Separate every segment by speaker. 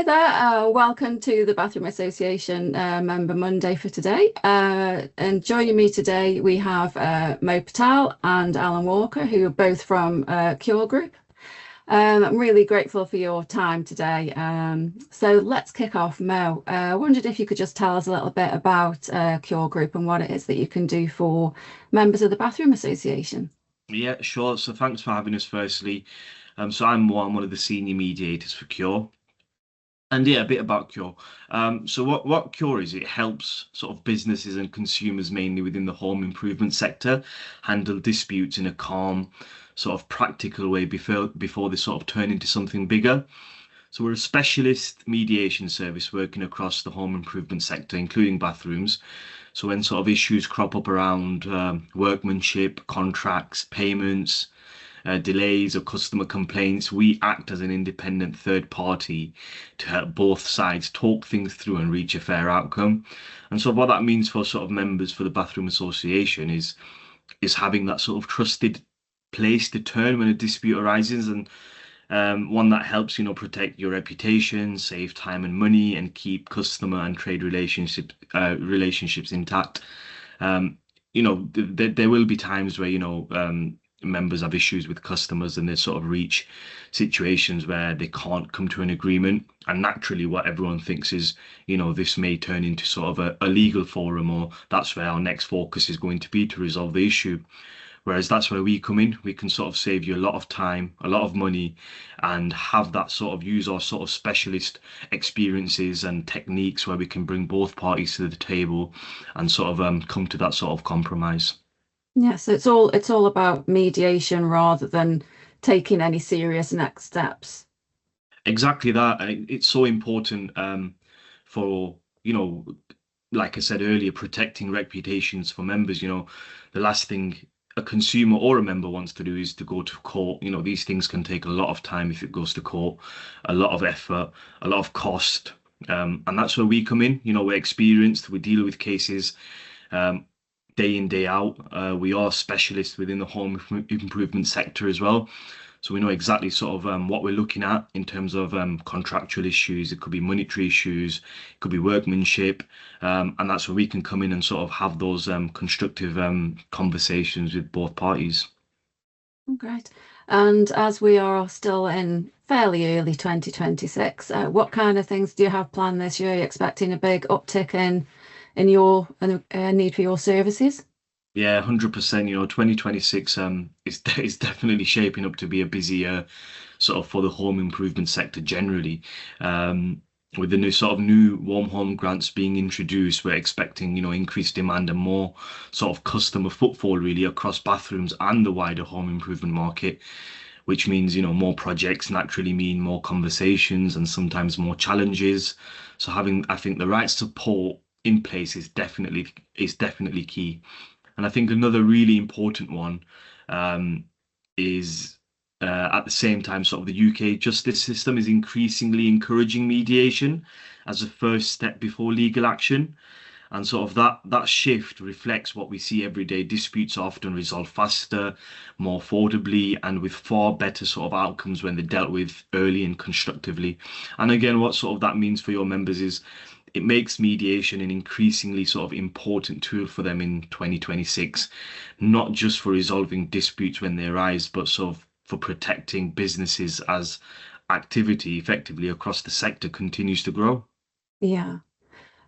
Speaker 1: Hi there, welcome to the Bathroom Association Member Monday for today. And joining me today we have Mo Patel and Alan Walker, who are both from Qure Group. I'm really grateful for your time today. So let's kick off. Mo, I wondered if you could just tell us a little bit about Qure Group and what it is that you can do for members of the Bathroom Association.
Speaker 2: Yeah, sure. So thanks for having us firstly. So I'm one of the senior mediators for Cure. And yeah, a bit about Cure. So what Cure is, it helps sort of businesses and consumers mainly within the home improvement sector handle disputes in a calm, sort of practical way before they sort of turn into something bigger. So we're a specialist mediation service working across the home improvement sector, including bathrooms. So when sort of issues crop up around workmanship, contracts, payments, delays or customer complaints, we act as an independent third party to help both sides talk things through and reach a fair outcome. And so what that means for sort of members for the Bathroom Association is having that sort of trusted place to turn when a dispute arises, and one that helps, protect your reputation, save time and money, and keep customer and trade relationships intact. There will be times where, members have issues with customers and they sort of reach situations where they can't come to an agreement. And naturally, what everyone thinks is, this may turn into sort of a legal forum, or that's where our next focus is going to be to resolve the issue. Whereas that's where we come in. We can sort of save you a lot of time, a lot of money, and have that sort of use our sort of specialist experiences and techniques where we can bring both parties to the table and sort of come to that sort of compromise.
Speaker 1: Yeah, so it's all about mediation rather than taking any serious next steps.
Speaker 2: Exactly that. It's so important for, like I said earlier, protecting reputations for members. The last thing a consumer or a member wants to do is to go to court. These things can take a lot of time if it goes to court, a lot of effort, a lot of cost. And that's where we come in. We're experienced, we deal with cases um, day in, day out. We are specialists within the home improvement sector as well. So we know exactly sort of what we're looking at in terms of contractual issues. It could be monetary issues, it could be workmanship, and that's where we can come in and sort of have those constructive conversations with both parties.
Speaker 1: Great. And as we are still in fairly early 2026, what kind of things do you have planned this year? Are you expecting a big uptick in your need for your services?
Speaker 2: Yeah, 100%. 2026 is definitely shaping up to be a busy year, sort of for the home improvement sector generally. With the new warm home grants being introduced, we're expecting, increased demand and more sort of customer footfall really across bathrooms and the wider home improvement market, which means, more projects naturally mean more conversations and sometimes more challenges. So having, I think, the right support in place is definitely key. And I think another really important one is at the same time, sort of the UK justice system is increasingly encouraging mediation as a first step before legal action. And sort of that shift reflects what we see every day. Disputes are often resolved faster, more affordably, and with far better sort of outcomes when they're dealt with early and constructively. And again, what sort of that means for your members is it makes mediation an increasingly sort of important tool for them in 2026, not just for resolving disputes when they arise, but sort of for protecting businesses as activity effectively across the sector continues to grow.
Speaker 1: Yeah.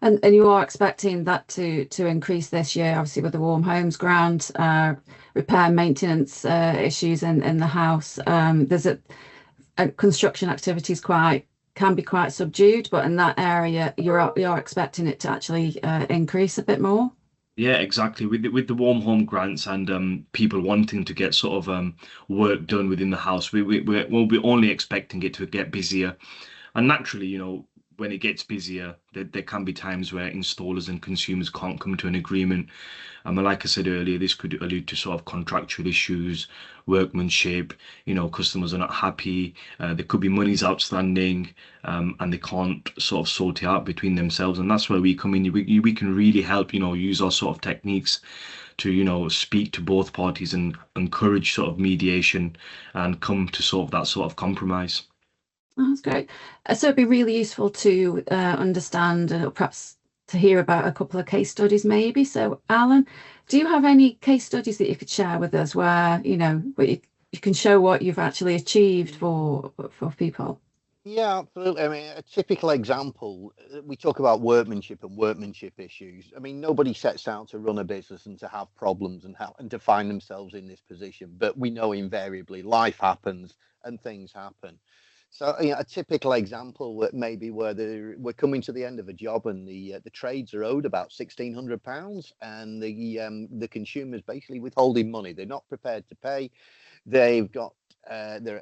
Speaker 1: And you are expecting that to increase this year, obviously with the Warm Homes Grant, repair and maintenance issues in the house. There's a construction activities quite can be quite subdued, but in that area you're expecting it to actually increase a bit more.
Speaker 2: Yeah, exactly. With the warm home grants and people wanting to get sort of work done within the house, we'll be only expecting it to get busier. And naturally, when it gets busier, there can be times where installers and consumers can't come to an agreement. And like I said earlier, this could allude to sort of contractual issues, workmanship, customers are not happy, there could be monies outstanding, and they can't sort of sort it out between themselves. And that's where we come in. We can really help, use our sort of techniques to, speak to both parties and encourage sort of mediation and come to sort of that sort of compromise.
Speaker 1: Oh, that's great. So it'd be really useful to understand and perhaps to hear about a couple of case studies, maybe. So, Alan, do you have any case studies that you could share with us where, where you can show what you've actually achieved for people?
Speaker 3: Yeah, absolutely. I mean, a typical example, we talk about workmanship and workmanship issues. I mean, nobody sets out to run a business and to have problems and to find themselves in this position, but we know invariably life happens and things happen. So, a typical example that maybe where we're coming to the end of a job and the trades are owed about £1,600 and the consumer's basically withholding money. They're not prepared to pay. They've got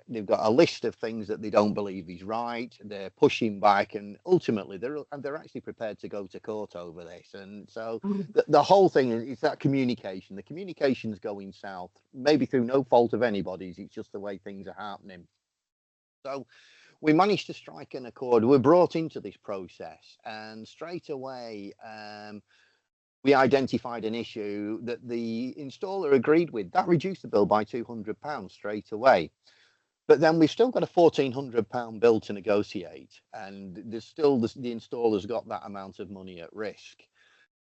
Speaker 3: they've got a list of things that they don't believe is right. They're pushing back, and ultimately they're actually prepared to go to court over this. And so
Speaker 1: Mm.
Speaker 3: the whole thing is that communication. The communication's going south, maybe through no fault of anybody's. It's just the way things are happening. So we managed to strike an accord. We're brought into this process, and straight away. We identified an issue that the installer agreed with. That reduced the bill by £200 straight away. But then we've still got a £1,400 bill to negotiate, and there's still the installer's got that amount of money at risk.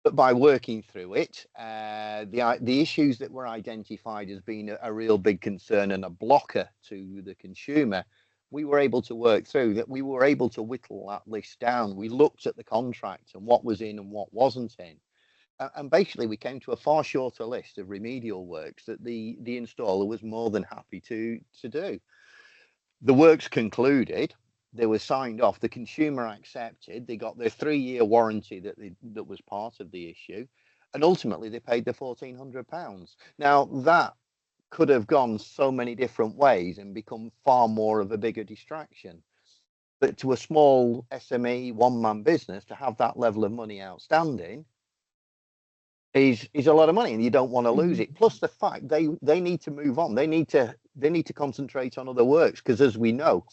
Speaker 3: But by working through it, the issues that were identified as being a real big concern and a blocker to the consumer, we were able to work through that. We were able to whittle that list down. We looked at the contract and what was in and what wasn't in. And basically we came to a far shorter list of remedial works that the installer was more than happy to do. The works concluded, they were signed off, the consumer accepted, they got their 3-year warranty that was part of the issue, and ultimately they paid the £1,400. Now that could have gone so many different ways and become far more of a bigger distraction. But to a small SME one-man business, to have that level of money outstanding is a lot of money, and you don't want to lose
Speaker 1: Mhm.
Speaker 3: it. Plus the fact they need to move on. They need to concentrate on other works, because as we know,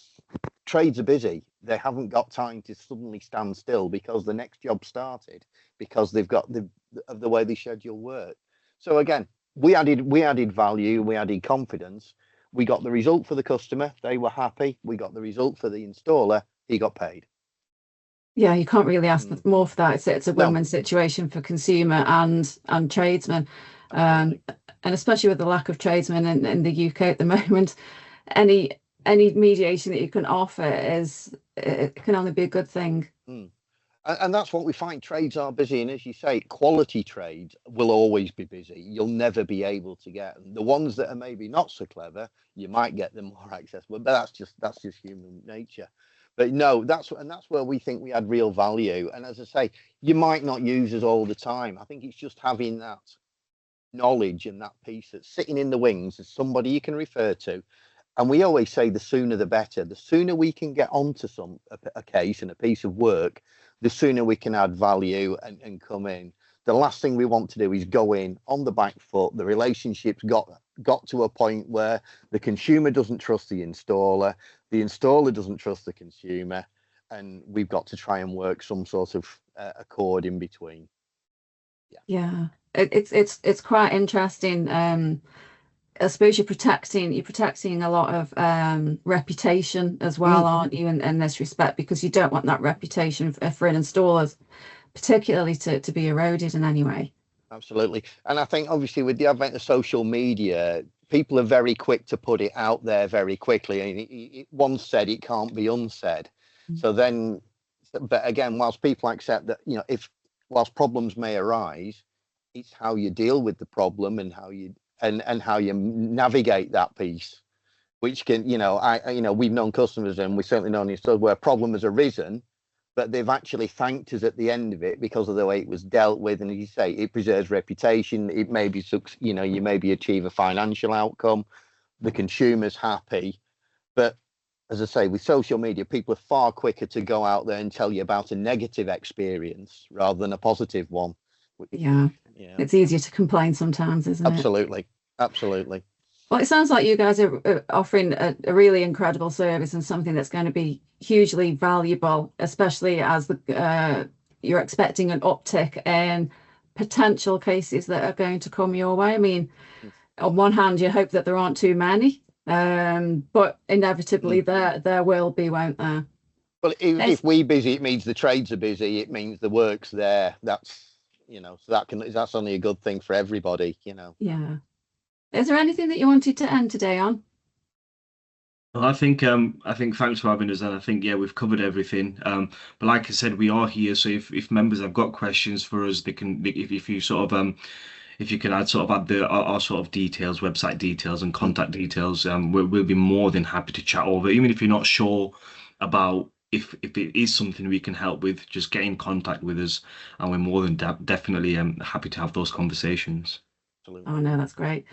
Speaker 3: trades are busy. They haven't got time to suddenly stand still because the next job started, because they've got the way they schedule work. So again, we added value, we added confidence. We got the result for the customer, they were happy. We got the result for the installer, he got paid.
Speaker 1: Yeah, you can't really ask
Speaker 3: Mm.
Speaker 1: more for that. It's a
Speaker 3: No,
Speaker 1: win-win situation for consumer and tradesmen,
Speaker 3: absolutely.
Speaker 1: and especially with the lack of tradesmen in the UK at the moment, any any mediation that you can offer is it can only be a good thing.
Speaker 3: Mm. And that's what we find. Trades are busy, and as you say, quality trades will always be busy. You'll never be able to get them. The ones that are maybe not so clever, you might get them more accessible, but that's just human nature. But no, that's where we think we add real value. And as I say, you might not use us all the time. I think it's just having that knowledge and that piece that's sitting in the wings as somebody you can refer to. And we always say the sooner the better. The sooner we can get onto a case and a piece of work, the sooner we can add value and come in. The last thing we want to do is go in on the back foot. The relationship's got to a point where the consumer doesn't trust the installer doesn't trust the consumer, and we've got to try and work some sort of accord in between. Yeah.
Speaker 1: Yeah, it's quite interesting. I suppose you're protecting a lot of reputation as well,
Speaker 3: Mm,
Speaker 1: aren't you, in this respect, because you don't want that reputation for an installer, particularly to be eroded in any way.
Speaker 3: absolutely. And I think obviously with the advent of social media, people are very quick to put it out there very quickly. And once said, it can't be unsaid. So then, but again, whilst people accept that, if whilst problems may arise, it's how you deal with the problem and how you navigate that piece, which can, we've known customers, and we certainly known installers where a problem has arisen, but they've actually thanked us at the end of it because of the way it was dealt with. And as you say, it preserves reputation. It maybe, you maybe achieve a financial outcome. The consumer's happy. But as I say, with social media, people are far quicker to go out there and tell you about a negative experience rather than a positive one.
Speaker 1: Yeah,
Speaker 3: Yeah,
Speaker 1: it's easier to complain sometimes, isn't it?
Speaker 3: absolutely. Absolutely.
Speaker 1: Well, it sounds like you guys are offering a really incredible service and something that's going to be hugely valuable, especially as you're expecting an uptick in potential cases that are going to come your way. I mean, on one hand, you hope that there aren't too many, But inevitably there will be, won't there?
Speaker 3: Well, if we're busy, it means the trades are busy. It means the work's there. That's, you know, so that's only a good thing for everybody, you know.
Speaker 1: Yeah. Is there anything that you wanted to end today on?
Speaker 2: Well, I think thanks for having us, and I think we've covered everything. But like I said, we are here, so if members have got questions for us, they can if you sort of if you can add our sort of details, website details and contact details, we'll be more than happy to chat over. Even if you're not sure about if it is something we can help with, just get in contact with us, and we're more than definitely happy to have those conversations.
Speaker 3: Absolutely.
Speaker 1: Oh no, that's great.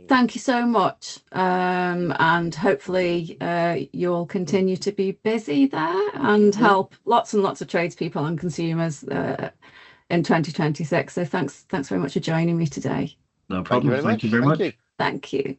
Speaker 1: Thank you so much. And hopefully you'll continue to be busy there and help lots and lots of tradespeople and consumers in 2026. So thanks very much for joining me today.
Speaker 2: No problem. Thank you very much.
Speaker 1: Thank you.